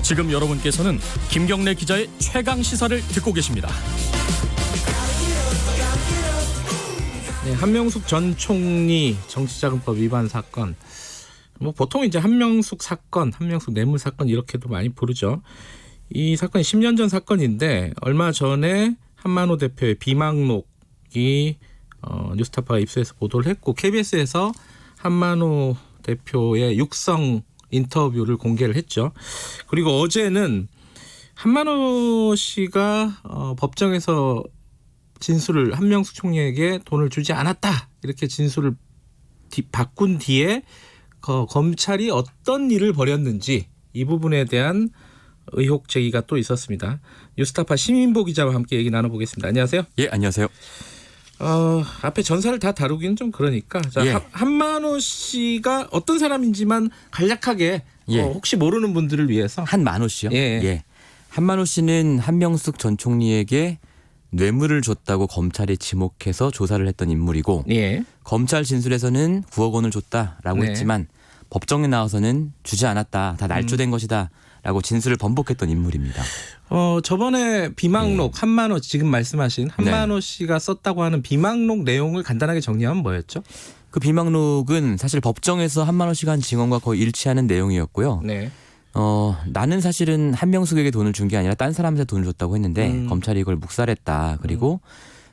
지금 여러분께서는 김경래 기자의 최강 시사를 듣고 계십니다. 네, 한명숙 전 총리 정치자금법 위반 사건. 보통 이제 한명숙 사건, 한명숙 뇌물 사건 이렇게도 많이 부르죠. 이 사건이 10년 전 사건인데 얼마 전에 한만호 대표의 비망록이 뉴스타파가 입수해서 보도를 했고 KBS에서 한만호 대표의 육성 인터뷰를 공개를 했죠. 그리고 어제는 한만호 씨가 법정에서 진술을 한명숙 총리에게 돈을 주지 않았다 이렇게 진술을 바꾼 뒤에 검찰이 어떤 일을 벌였는지 이 부분에 대한 의혹 제기가 또 있었습니다. 뉴스타파 시민보 기자와 함께 얘기 나눠보겠습니다. 안녕하세요. 예, 안녕하세요. 앞에 전사를 다 다루기는 좀 그러니까 자, 예. 한만호 씨가 어떤 사람인지만 간략하게 예. 혹시 모르는 분들을 위해서 한만호 씨요? 예. 한만호 씨는 한명숙 전 총리에게 뇌물을 줬다고 검찰이 지목해서 조사를 했던 인물이고 예. 검찰 진술에서는 9억 원을 줬다라고 네. 했지만 법정에 나와서는 주지 않았다. 다 날조된 것이다. 라고 진술을 번복했던 인물입니다. 저번에 비망록 한만호 지금 말씀하신 한만호 씨가 썼다고 하는 비망록 내용을 간단하게 정리하면 뭐였죠? 그 비망록은 사실 법정에서 한만호 씨가 한 증언과 거의 일치하는 내용이었고요. 네. 나는 사실은 한명숙에게 돈을 준 게 아니라 딴 사람한테 돈을 줬다고 했는데 검찰이 이걸 묵살했다. 그리고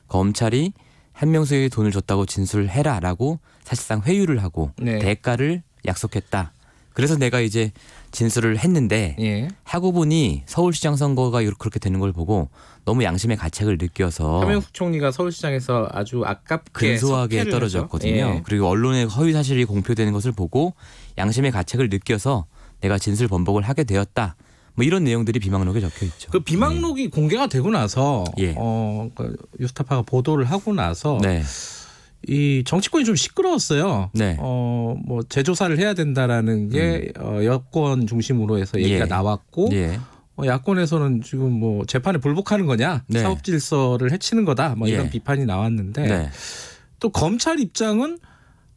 검찰이 한명숙에게 돈을 줬다고 진술해라라고 사실상 회유를 하고 네. 대가를 약속했다. 그래서 내가 이제 진술을 했는데 예. 하고 보니 서울시장 선거가 그렇게 되는 걸 보고 너무 양심의 가책을 느껴서 한명숙 총리가 서울시장에서 아주 아깝게 근소하게 석패를 떨어졌거든요. 하죠. 예. 그리고 언론에 허위 사실이 공표되는 것을 보고 양심의 가책을 느껴서 내가 진술 번복을 하게 되었다. 뭐 이런 내용들이 비망록에 적혀 있죠. 그 비망록이 공개가 되고 나서 예. 그 뉴스타파가 보도를 하고 나서 네. 이 정치권이 좀 시끄러웠어요. 네. 뭐 재조사를 해야 된다라는 게 여권 중심으로 해서 얘기가 예. 나왔고 예. 야권에서는 지금 뭐 재판에 불복하는 거냐, 네. 사법 질서를 해치는 거다, 뭐 이런 예. 비판이 나왔는데 네. 또 검찰 입장은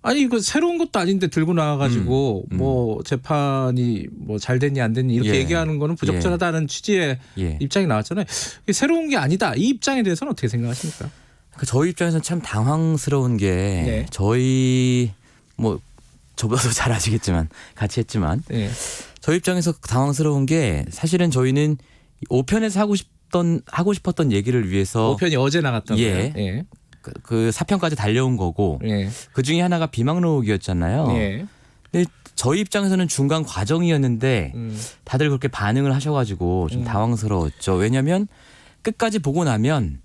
아니 이거 새로운 것도 아닌데 들고 나와가지고 뭐 재판이 뭐 잘 됐니 안 됐니 이렇게 예. 얘기하는 거는 부적절하다는 취지의 예. 입장이 나왔잖아요. 이게 새로운 게 아니다. 이 입장에 대해서는 어떻게 생각하십니까? 저희 입장에서는 참 당황스러운 게 네. 저희 뭐 저보다도 잘 아시겠지만 같이 했지만 네. 저희 입장에서 당황스러운 게 사실은 저희는 5편에서 하고 싶었던 얘기를 위해서 5편이 어제 나갔던 예. 거예요. 예. 그 4편까지 달려온 거고 예. 그 중에 하나가 비망록이었잖아요. 예. 근데 저희 입장에서는 중간 과정이었는데 다들 그렇게 반응을 하셔가지고 좀 당황스러웠죠. 왜냐하면 끝까지 보고 나면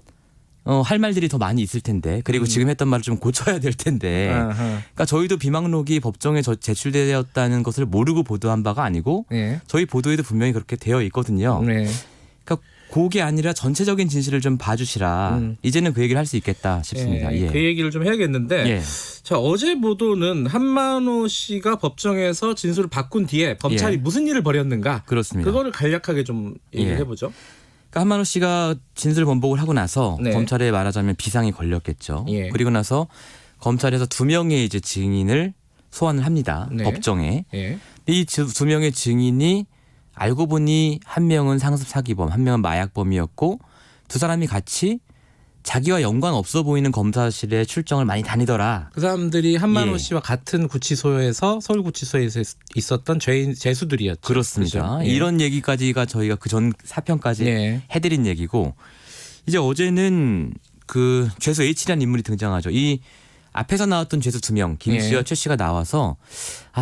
할 말들이 더 많이 있을 텐데 그리고 지금 했던 말을 좀 고쳐야 될 텐데 아하. 그러니까 저희도 비망록이 법정에 제출되었다는 것을 모르고 보도한 바가 아니고 예. 저희 보도에도 분명히 그렇게 되어 있거든요. 네. 그러니까 그게 아니라 전체적인 진실을 좀 봐주시라. 이제는 그 얘기를 할 수 있겠다 싶습니다. 예. 그 얘기를 좀 해야겠는데 예. 자 어제 보도는 한만호 씨가 법정에서 진술을 바꾼 뒤에 검찰이 예. 무슨 일을 벌였는가 그렇습니다. 그거를 간략하게 좀 얘기를 예. 해보죠. 그러니까 한만호 씨가 진술 번복을 하고 나서 네. 검찰에 말하자면 비상이 걸렸겠죠. 예. 그리고 나서 검찰에서 2명의 이제 증인을 소환을 합니다. 네. 법정에. 예. 이 2명의 증인이 알고 보니 한 명은 상습 사기범, 한 명은 마약범이었고 두 사람이 같이 자기와 연관 없어 보이는 검사실에 출정을 많이 다니더라. 그 사람들이 한만호 예. 씨와 같은 구치소에서 서울구치소에서 있었던 죄수들이었죠. 그렇습니다. 그렇죠? 예. 이런 얘기까지가 저희가 그 전 4편까지 예. 해드린 얘기고 이제 어제는 그 죄수 H라는 인물이 등장하죠. 이 앞에서 나왔던 죄수 2명 김 씨와 예. 최 씨가 나와서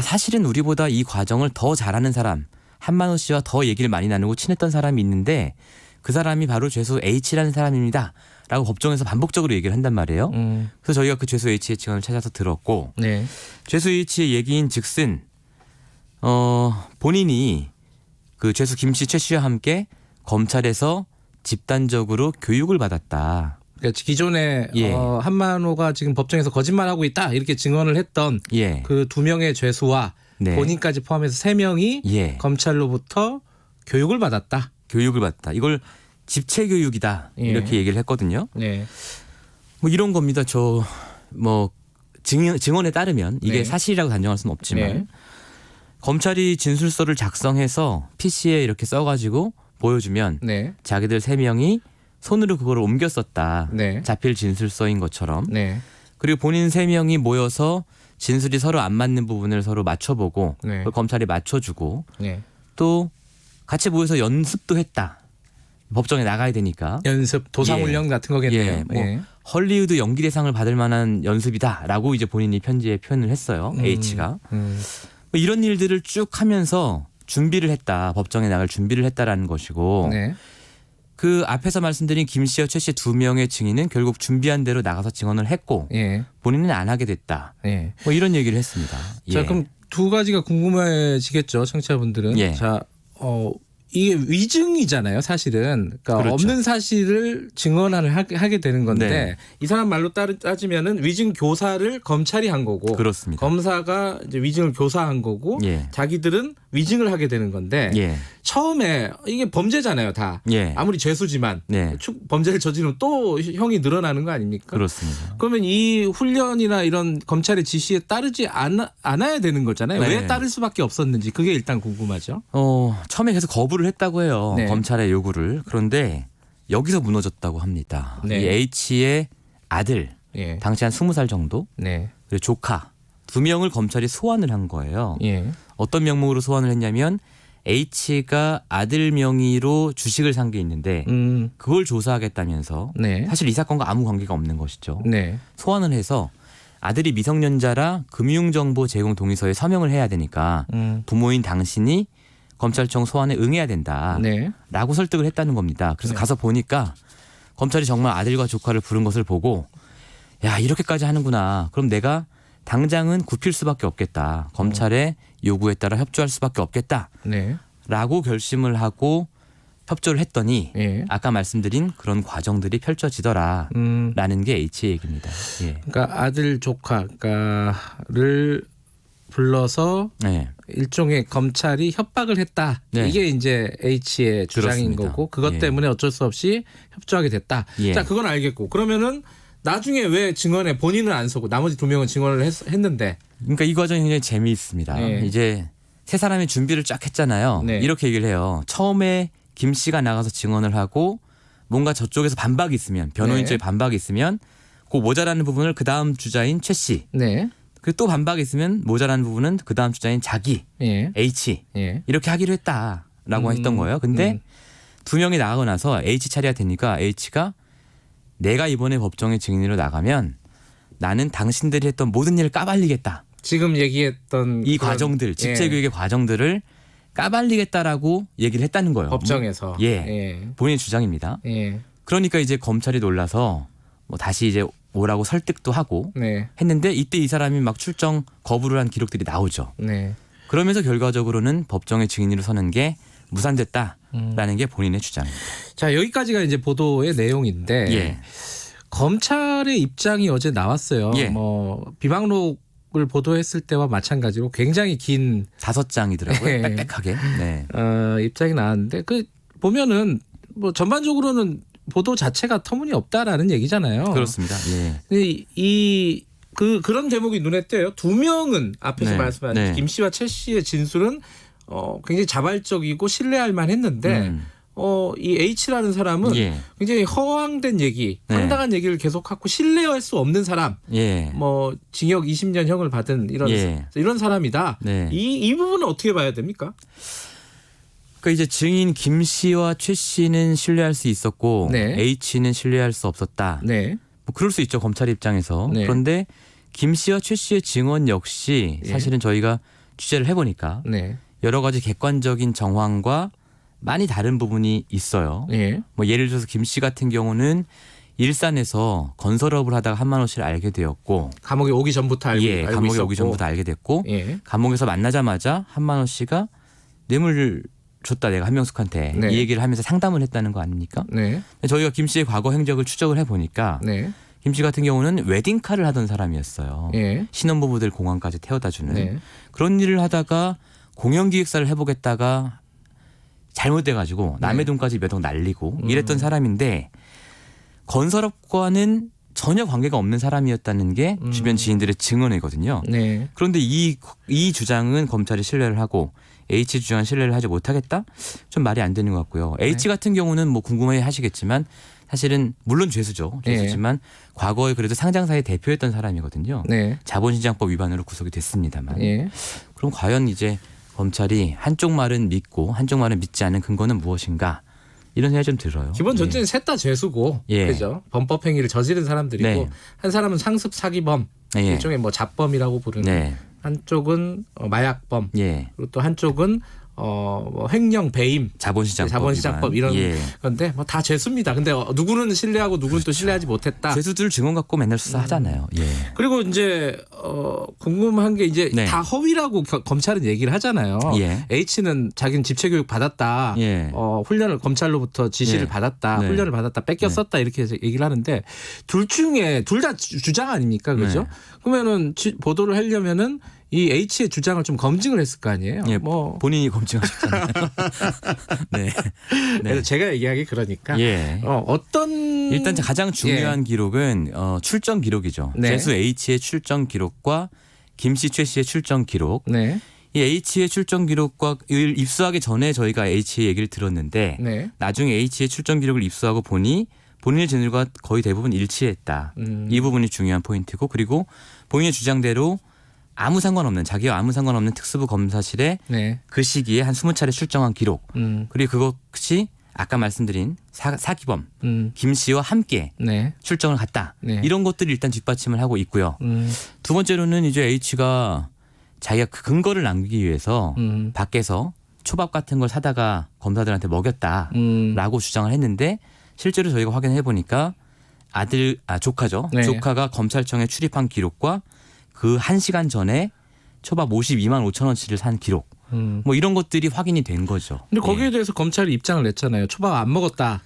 사실은 우리보다 이 과정을 더 잘하는 사람 한만호 씨와 더 얘기를 많이 나누고 친했던 사람이 있는데 그 사람이 바로 죄수 H라는 사람입니다. 라고 법정에서 반복적으로 얘기를 한단 말이에요. 그래서 저희가 그 죄수 H의 증언을 찾아서 들었고 네. 죄수 H의 얘기인 즉슨 본인이 그 죄수 김 씨, 최 씨와 함께 검찰에서 집단적으로 교육을 받았다. 그러니까 기존에 예. 한만호가 지금 법정에서 거짓말하고 있다 이렇게 증언을 했던 예. 그 2명의 죄수와 네. 본인까지 포함해서 3명이 예. 검찰로부터 교육을 받았다. 교육을 받다. 이걸 집체 교육이다. 예. 이렇게 얘기를 했거든요. 네. 뭐 이런 겁니다. 뭐 증언에 따르면 이게 네. 사실이라고 단정할 수는 없지만 네. 검찰이 진술서를 작성해서 PC에 이렇게 써가지고 보여주면 네. 자기들 3명이 손으로 그걸 옮겼었다. 네. 자필 진술서인 것처럼. 네. 그리고 본인 3명이 모여서 진술이 서로 안 맞는 부분을 서로 맞춰보고 네. 그걸 검찰이 맞춰주고 네. 또 같이 모여서 연습도 했다. 법정에 나가야 되니까. 연습 도사훈련 같은 거겠네요. 예, 뭐 예. 헐리우드 연기대상을 받을 만한 연습이다라고 이제 본인이 편지에 표현을 했어요. H가. 뭐 이런 일들을 쭉 하면서 준비를 했다. 법정에 나갈 준비를 했다라는 것이고 네. 그 앞에서 말씀드린 김 씨와 최 씨 2명의 증인은 결국 준비한 대로 나가서 증언을 했고 예. 본인은 안 하게 됐다. 예. 뭐 이런 얘기를 했습니다. 자, 예. 그럼 두 가지가 궁금해지겠죠, 청취자분들은. 예. 자, 이게 위증이잖아요, 사실은. 그러니까 그렇죠. 없는 사실을 증언을 하게 되는 건데 네. 이 사람 말로 따지면은 위증 교사를 검찰이 한 거고, 그렇습니다. 검사가 이제 위증을 교사한 거고, 예. 자기들은 위증을 하게 되는 건데 예. 처음에 이게 범죄잖아요, 다. 예. 아무리 죄수지만 네. 범죄를 저지르면 또 형이 늘어나는 거 아닙니까? 그렇습니다. 그러면 이 훈련이나 이런 검찰의 지시에 따르지 않아야 되는 거잖아요. 네. 왜 따를 수밖에 없었는지 그게 일단 궁금하죠. 처음에 계속 거부를 했다고 해요. 네. 검찰의 요구를. 그런데 여기서 무너졌다고 합니다. 네. 이 H의 아들, 예. 당시 한 20살 정도, 네. 그리고 조카 2명을 검찰이 소환을 한 거예요. 예. 어떤 명목으로 소환을 했냐면 H가 아들 명의로 주식을 산 게 있는데 그걸 조사하겠다면서 네. 사실 이 사건과 아무 관계가 없는 것이죠. 네. 소환을 해서 아들이 미성년자라 금융정보 제공 동의서에 서명을 해야 되니까 부모인 당신이 검찰청 소환에 응해야 된다라고 네. 설득을 했다는 겁니다. 그래서 네. 가서 보니까 검찰이 정말 아들과 조카를 부른 것을 보고 야 이렇게까지 하는구나. 그럼 내가 당장은 굽힐 수밖에 없겠다. 검찰의 요구에 따라 협조할 수밖에 없겠다라고 네. 결심을 하고 협조를 했더니 예. 아까 말씀드린 그런 과정들이 펼쳐지더라라는 게 H의 얘기입니다. 예. 그러니까 아들 조카를 불러서 네. 일종의 검찰이 협박을 했다. 네. 이게 이제 H의 주장인 그렇습니다. 거고 그것 예. 때문에 어쩔 수 없이 협조하게 됐다. 예. 자, 그건 알겠고 그러면은 나중에 왜 증언에 본인은 안 서고 나머지 2명은 증언을 했는데 그러니까 이 과정이 굉장히 재미있습니다. 네. 이제 세 사람이 준비를 쫙 했잖아요. 네. 이렇게 얘기를 해요. 처음에 김 씨가 나가서 증언을 하고 뭔가 저쪽에서 반박이 있으면 변호인 네. 쪽에 반박이 있으면 그 모자라는 부분을 그 다음 주자인 최 씨. 네. 그리고 또 반박이 있으면 모자라는 부분은 그 다음 주자인 자기 예. H 예. 이렇게 하기로 했다라고 했던 거예요. 근데 2명이 나가고 나서 H 차례가 되니까 H가 내가 이번에 법정에 증인으로 나가면 나는 당신들이 했던 모든 일을 까발리겠다. 지금 얘기했던 이 그런- 과정들, 예. 직제교육의 과정들을 까발리겠다라고 얘기를 했다는 거예요. 법정에서 예. 예. 본인의 주장입니다. 예. 그러니까 이제 검찰이 놀라서 뭐 다시 이제 오라고 설득도 하고 네. 했는데 이때 이 사람이 막 출정 거부를 한 기록들이 나오죠. 네. 그러면서 결과적으로는 법정에 증인으로 서는 게 무산됐다라는 게 본인의 주장입니다. 자, 여기까지가 이제 보도의 내용인데 예. 검찰의 입장이 어제 나왔어요. 예. 뭐 비방록을 보도했을 때와 마찬가지로 굉장히 긴 5장이더라고요. 예. 빽빽하게. 네. 입장이 나왔는데 그 보면은 뭐 전반적으로는 보도 자체가 터무니없다라는 얘기잖아요. 그렇습니다. 예. 근데 그런 대목이 눈에 띄어요. 2명은 앞에서 네. 말씀하신 네. 김 씨와 최 씨의 진술은 굉장히 자발적이고 신뢰할 만했는데 이 H라는 사람은 예. 굉장히 허황된 얘기, 네. 황당한 얘기를 계속하고 신뢰할 수 없는 사람, 예. 뭐 징역 20년형을 받은 이런 사람이다. 네. 이 부분은 어떻게 봐야 됩니까? 그러니까 이제 증인 김 씨와 최 씨는 신뢰할 수 있었고 네. H는 신뢰할 수 없었다. 네, 뭐 그럴 수 있죠 검찰 입장에서. 네. 그런데 김 씨와 최 씨의 증언 역시 예. 사실은 저희가 취재를 해보니까 네, 여러 가지 객관적인 정황과 많이 다른 부분이 있어요. 네, 뭐 예를 들어서 김 씨 같은 경우는 일산에서 건설업을 하다가 한만호 씨를 알게 되었고, 감옥에 오기 전부터 알고 감옥에 있었고. 오기 전부터 알게 됐고, 예, 감옥에서 만나자마자 한만호 씨가 뇌물을 줬다 내가 한명숙한테 네. 이 얘기를 하면서 상담을 했다는 거 아닙니까? 네, 저희가 김 씨의 과거 행적을 추적을 해보니까 네, 김 씨 같은 경우는 웨딩카를 하던 사람이었어요. 예, 신혼부부들 공항까지 태워다주는 네, 그런 일을 하다가 공연기획사를 해보겠다가 잘못돼가지고 남의 네. 돈까지 몇 억 날리고 이랬던 사람인데 건설업과는 전혀 관계가 없는 사람이었다는 게 주변 지인들의 증언이거든요. 네. 그런데 이 주장은 검찰이 신뢰를 하고 H 주장은 신뢰를 하지 못하겠다? 좀 말이 안 되는 것 같고요. H 같은 경우는 뭐 궁금해 하시겠지만 사실은 물론 죄수죠. 죄수지만 과거에 그래도 상장사의 대표였던 사람이거든요. 네. 자본시장법 위반으로 구속이 됐습니다만. 네. 그럼 과연 이제 검찰이 한쪽 말은 믿고 한쪽 말은 믿지 않는 근거는 무엇인가? 이런 생각이 좀 들어요. 기본 전제는 셋 다 죄수고, 그죠? 범법 행위를 저지른 사람들이고, 네. 한 사람은 상습 사기범, 예. 일종의 뭐 잡범이라고 부르는, 네. 한쪽은 마약범, 예. 그리고 또 한쪽은 뭐 횡령 배임, 자본시장법 이런 예. 건데 뭐 다 죄수입니다. 근데 누구는 신뢰하고 누구는 또 신뢰하지 못했다. 죄수들 증언 갖고 맨날 수사하잖아요. 예. 그리고 이제 궁금한 게 이제 네. 다 허위라고 검찰은 얘기를 하잖아요. 예. H는 자기는 집체교육 받았다. 예. 훈련을 검찰로부터 지시를 네. 받았다. 네. 훈련을 받았다. 뺏겼었다. 이렇게 해서 얘기를 하는데 둘 중에 둘 다 주장 아닙니까? 그죠? 네. 그러면은 보도를 하려면은 이 H의 주장을 좀 검증을 했을 거 아니에요. 예. 뭐 본인이 검증하셨잖아요. 네. 그래서 제가 얘기하기 그러니까 예. 어떤 일단 가장 중요한 기록은 출정 기록이죠. 네. 죄수 H의 출정 기록과 김 씨, 최 씨의 출정 기록. 네. 이 H의 출정 기록과 입수하기 전에 저희가 H의 얘기를 들었는데 네. 나중에 H의 출정 기록을 입수하고 보니 본인의 증언과 거의 대부분 일치했다. 이 부분이 중요한 포인트고 그리고 본인의 주장대로 자기와 아무 상관없는 특수부 검사실에 네. 그 시기에 한 20차례 출정한 기록. 그리고 그것이 아까 말씀드린 사기범 김 씨와 함께 네. 출정을 갔다. 네. 이런 것들이 일단 뒷받침을 하고 있고요. 두 번째로는 이제 H가 자기가 그 근거를 남기기 위해서 밖에서 초밥 같은 걸 사다가 검사들한테 먹였다라고 주장을 했는데 실제로 저희가 확인해 보니까 조카죠. 네. 조카가 검찰청에 출입한 기록과 그 1시간 전에 초밥 52만 5천 원치를 산 기록. 뭐 이런 것들이 확인이 된 거죠. 근데 거기에 예. 대해서 검찰이 입장을 냈잖아요. 초밥 안 먹었다.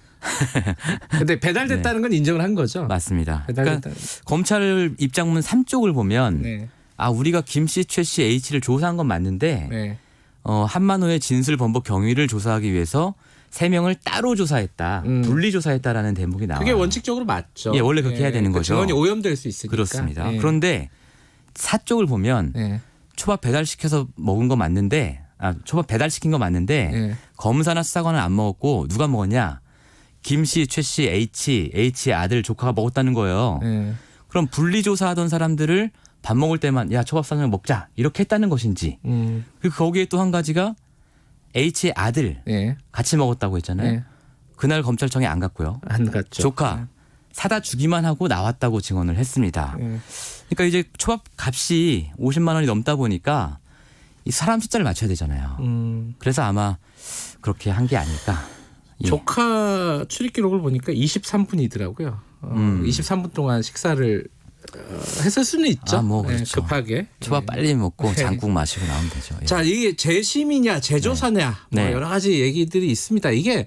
근데 배달됐다는 건 인정을 한 거죠. 맞습니다. 배달됐다. 그러니까 검찰 입장문 3쪽을 보면 네. 우리가 김 씨, 최 씨, H를 조사한 건 맞는데 네. 한만호의 진술 번복 경위를 조사하기 위해서 3명을 따로 조사했다. 분리 조사했다라는 대목이 나와요. 그게 원칙적으로 맞죠. 예, 원래 그렇게 해야 되는 그 거죠. 증언이 오염될 수 있으니까. 그렇습니다. 예. 그런데 사쪽을 보면 네. 초밥 배달시켜서 먹은 거 맞는데 초밥 배달시킨 거 맞는데 네. 검사나 수사관은 안 먹었고 누가 먹었냐? 김 씨, 최 씨, H의 아들 조카가 먹었다는 거예요. 네. 그럼 분리조사하던 사람들을 밥 먹을 때만 야 초밥 사면 먹자 이렇게 했다는 것인지 그리고 거기에 또 한 가지가 H의 아들 네. 같이 먹었다고 했잖아요. 네. 그날 검찰청에 안 갔고요. 안 갔죠. 조카 사다 주기만 하고 나왔다고 증언을 했습니다. 네. 그러니까 이제 초밥 값이 50만 원이 넘다 보니까 이 사람 숫자를 맞춰야 되잖아요. 그래서 아마 그렇게 한 게 아닐까. 예. 조카 출입 기록을 보니까 23분이더라고요. 23분 동안 식사를 했을 수는 있죠. 뭐 네, 그렇죠. 급하게. 초밥 네. 빨리 먹고 네. 장국 마시고 나오면 되죠. 예. 자, 이게 재심이냐 재조사냐 뭐 네. 여러 가지 얘기들이 있습니다. 이게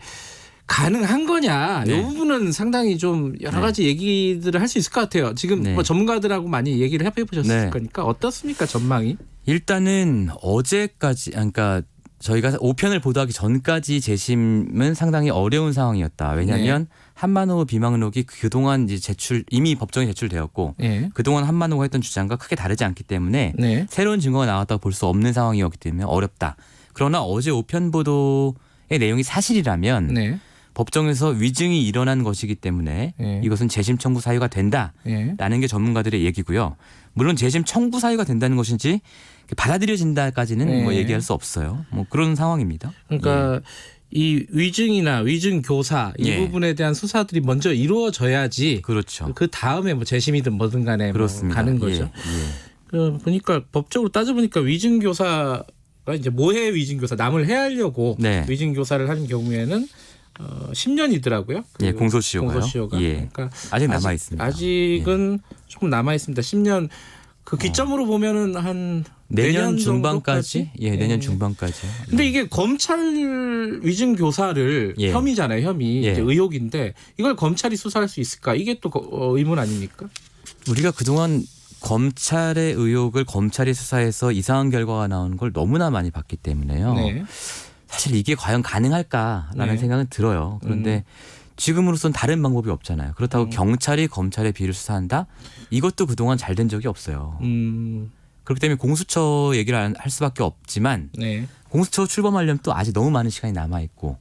가능한 거냐? 네. 이 부분은 상당히 좀 여러 가지 얘기들을 할 수 있을 것 같아요. 지금 네. 뭐 전문가들하고 많이 얘기를 해보셨을 네. 거니까 어떻습니까 전망이? 일단은 어제까지 그러니까 저희가 5편을 보도하기 전까지 재심은 상당히 어려운 상황이었다. 왜냐하면 한만호 비망록이 그동안 이제 이미 법정에 제출되었고 네. 그동안 한만호가 했던 주장과 크게 다르지 않기 때문에 네. 새로운 증거가 나왔다고 볼 수 없는 상황이었기 때문에 어렵다. 그러나 어제 5편 보도의 내용이 사실이라면 네. 법정에서 위증이 일어난 것이기 때문에 네. 이것은 재심 청구 사유가 된다라는 네. 게 전문가들의 얘기고요. 물론 재심 청구 사유가 된다는 것인지 받아들여진다까지는 네. 뭐 얘기할 수 없어요. 뭐 그런 상황입니다. 그러니까 이 위증이나 위증 교사 이 예. 부분에 대한 수사들이 먼저 이루어져야지 그렇죠. 그 다음에 뭐 재심이든 뭐든 간에 뭐 그렇습니다. 가는 거죠. 보니까 법적으로 따져보니까 위증 교사가 이제 모해 위증 교사 남을 해하려고 네. 위증 교사를 하는 경우에는 10년이더라고요. 예, 공소시효가요. 공소시효가. 예. 그러니까 아직 남아 있습니다. 아직은 조금 남아 있습니다. 10년 그 기점으로 보면은 한 내년 정도까지? 중반까지? 예, 내년 중반까지요. 근데 이게 검찰 위증 교사를 예. 혐의잖아요. 혐의 예. 이제 의혹인데 이걸 검찰이 수사할 수 있을까? 이게 또 의문 아닙니까? 우리가 그동안 검찰의 의혹을 검찰이 수사해서 이상한 결과가 나오는 걸 너무나 많이 봤기 때문에요. 네. 사실 이게 과연 가능할까라는 네. 생각은 들어요. 그런데 지금으로선 다른 방법이 없잖아요. 그렇다고 경찰이 검찰의 비리를 수사한다? 이것도 그동안 잘 된 적이 없어요. 그렇기 때문에 공수처 얘기를 할 수밖에 없지만 네. 공수처 출범하려면 또 아직 너무 많은 시간이 남아있고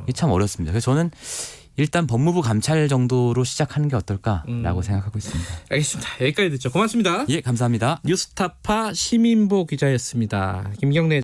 이게 참 어렵습니다. 그래서 저는 일단 법무부 감찰 정도로 시작하는 게 어떨까라고 생각하고 있습니다. 알겠습니다. 여기까지 듣죠. 고맙습니다. 예, 감사합니다. 뉴스타파 시민보 기자였습니다. 김경래